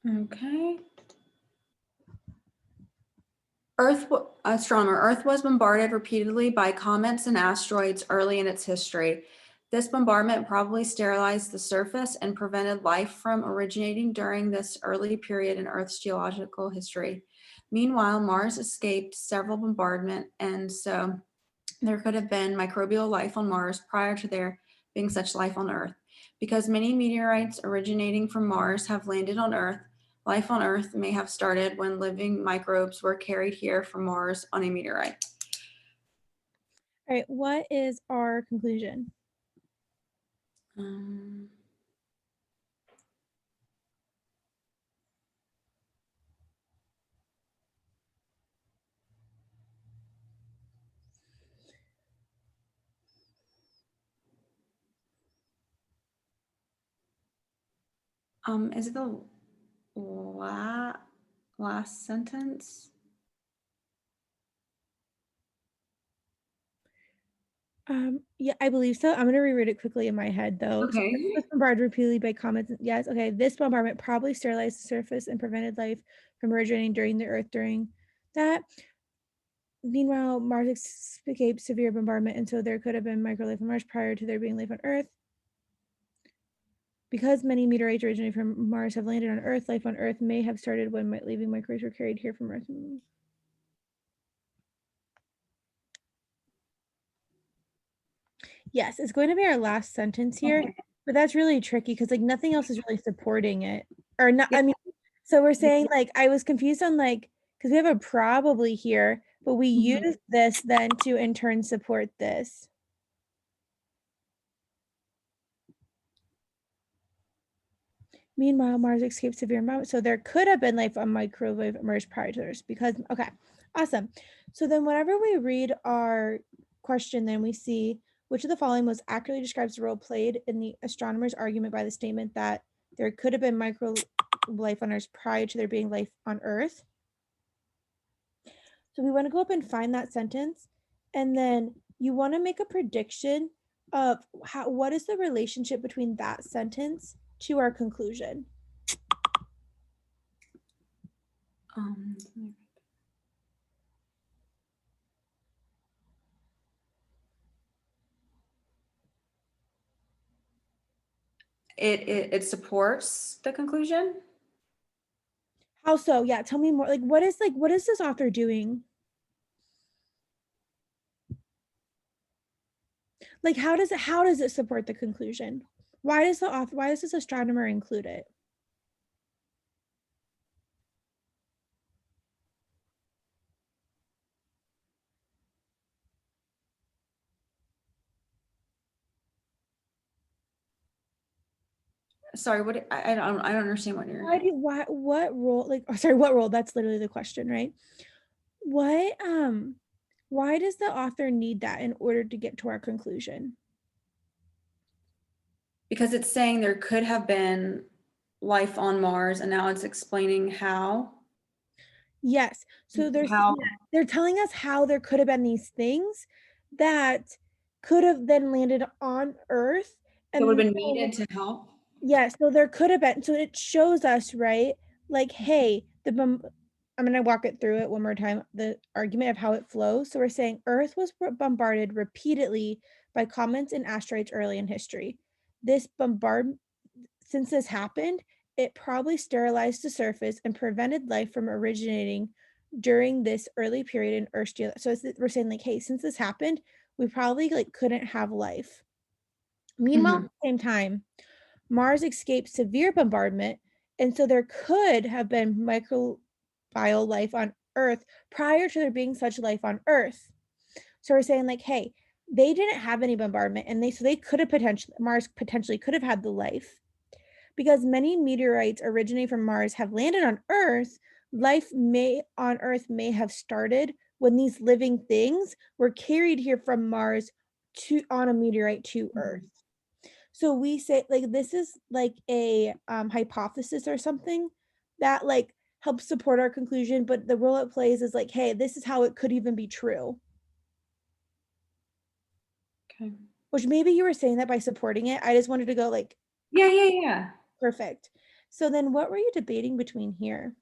Okay. Astronomer. Earth was bombarded repeatedly by comets and asteroids early in its history. This bombardment probably sterilized the surface and prevented life from originating during this early period in Earth's geological history. Meanwhile, Mars escaped several bombardments, and so there could have been microbial life on Mars prior to there being such life on Earth. Because many meteorites originating from Mars have landed on Earth, life on Earth may have started when living microbes were carried here from Mars on a meteorite. All right, what is our conclusion? Is it the last sentence? Yeah, I believe so. I'm gonna reread it quickly in my head though. So Okay. Earth was bombarded repeatedly by comets. Yes, okay. This bombardment probably sterilized the surface and prevented life from originating during the Earth during that. Meanwhile, Mars escaped severe bombardment, and so there could have been microlife on Mars prior to there being life on Earth. Because many meteorites originating from Mars have landed on Earth, life on Earth may have started when living microbes were carried here from Earth. Yes, it's going to be our last sentence here, Okay. but that's really tricky because like nothing else is really supporting it. Or not, I mean, so we're saying like I was confused on like because we have a probably here, but we use this then to in turn support this. Meanwhile, Mars escaped severe environment. So there could have been life on microwave emerged prior to this because okay, awesome. So then whenever we read our question, then we see which of the following most accurately describes the role played in the astronomer's argument by the statement that there could have been micro life on Earth prior to there being life on Earth. So we want to go up and find that sentence, and then you want to make a prediction of what is the relationship between that sentence to our conclusion. Um, it supports the conclusion. How so? Yeah, tell me more. Like what is this author doing? Like how does it support the conclusion? Why does this astronomer include it? Sorry, I don't understand what you're. What role like oh, sorry, what role? That's literally the question, right? What why does the author need that in order to get to our conclusion? Because it's saying there could have been life on Mars, and now it's explaining how. Yes. So How they're telling us how there could have been these things that could have then landed on Earth. it would And have been needed to help. yes, so there could have been. So it shows us, right? Like, hey, I'm going to walk it through it one more time. The argument of how it flows. So we're saying Earth was bombarded repeatedly by comets and asteroids early in history. Since this happened, it probably sterilized the surface and prevented life from originating during this early period in Earth's So we're saying like, hey, since this happened, we probably like couldn't have life. Meanwhile, at the same time, Mars escaped severe bombardment, and so there could have been microbial life on Earth prior to there being such life on Earth. So we're saying like, hey, they didn't have any bombardment, and they could have Mars potentially could have had the life because many meteorites originating from Mars have landed on Earth. Life may on Earth may have started when these living things were carried here from Mars to on a meteorite to Earth. So we say like this is like a hypothesis or something that like helps support our conclusion, but the role it plays is like, hey, this is how it could even be true. Okay. Which maybe you were saying that by supporting it. I just wanted to go like Yeah. perfect. So then what were you debating between here?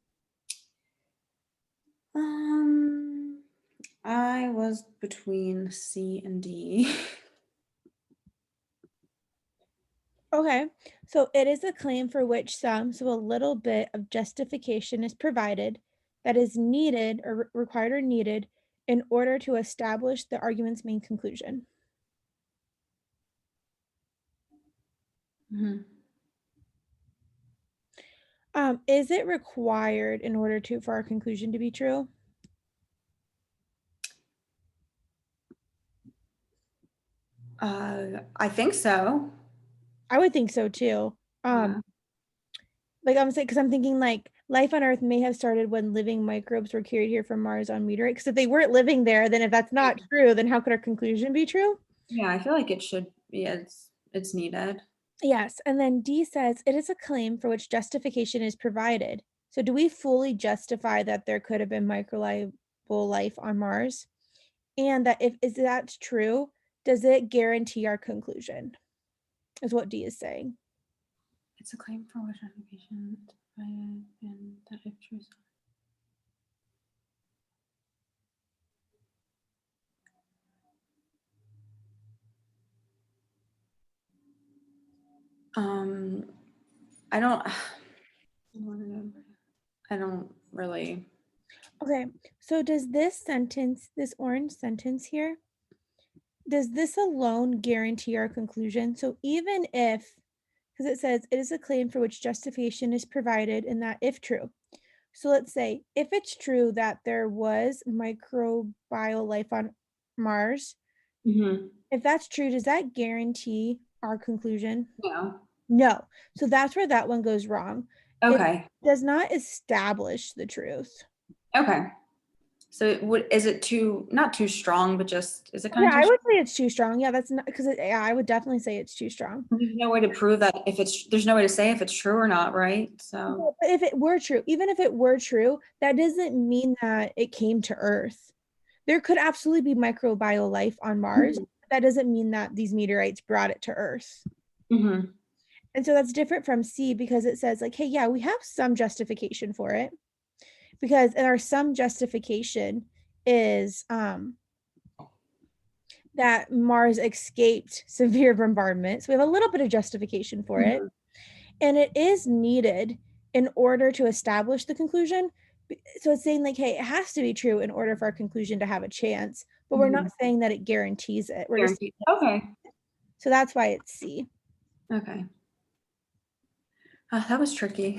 I was between C and D. Okay, so it is a claim for which some, so a little bit of justification is provided that is needed or required or needed in order to establish the argument's main conclusion. Mhm. Is it required in order for our conclusion to be true? I think so. I would think so too. Yeah. Like I'm saying, because I'm thinking like life on Earth may have started when living microbes were carried here from Mars on meteorite. Because if they weren't living there, then if that's not true, then how could our conclusion be true? Yeah, I feel like it should be. It's needed. Yes, and then D says it is a claim for which justification is provided. So do we fully justify that there could have been microbial life on Mars? And that if is that true, does it guarantee our conclusion? Is what D is saying. It's a claim for which application is provided and that if true. I don't. I don't really. Okay, so does this sentence, this orange sentence here, does this alone guarantee our conclusion? So even if, because it says it is a claim for which justification is provided and that if true. So let's say if it's true that there was microbial life on Mars, Mhm. if that's true, does that guarantee our conclusion? No. No. So that's where that one goes wrong. It Okay. does not establish the truth. Okay. So is it too, not too strong, but just, is it kind Yeah, of I too would strong? say it's too strong. Yeah, that's not because yeah, I would definitely say it's too strong. There's no way to prove that if it's, there's no way to say if it's true or not, right? So. But if it were true, even if it were true, that doesn't mean that it came to Earth. There could absolutely be microbial life on Mars. Mhm. That doesn't mean that these meteorites brought it to Earth. Mhm. And so that's different from C because it says, like, hey, yeah, we have some justification for it. Because in our some justification is that Mars escaped severe bombardment. So we have a little bit of justification for it. Mhm. And it is needed in order to establish the conclusion. So it's saying, like, hey, it has to be true in order for our conclusion to have a chance, but we're not Mhm. saying that it guarantees it. We're just, Guaranteed. Okay. so that's why it's C. Okay. That was tricky.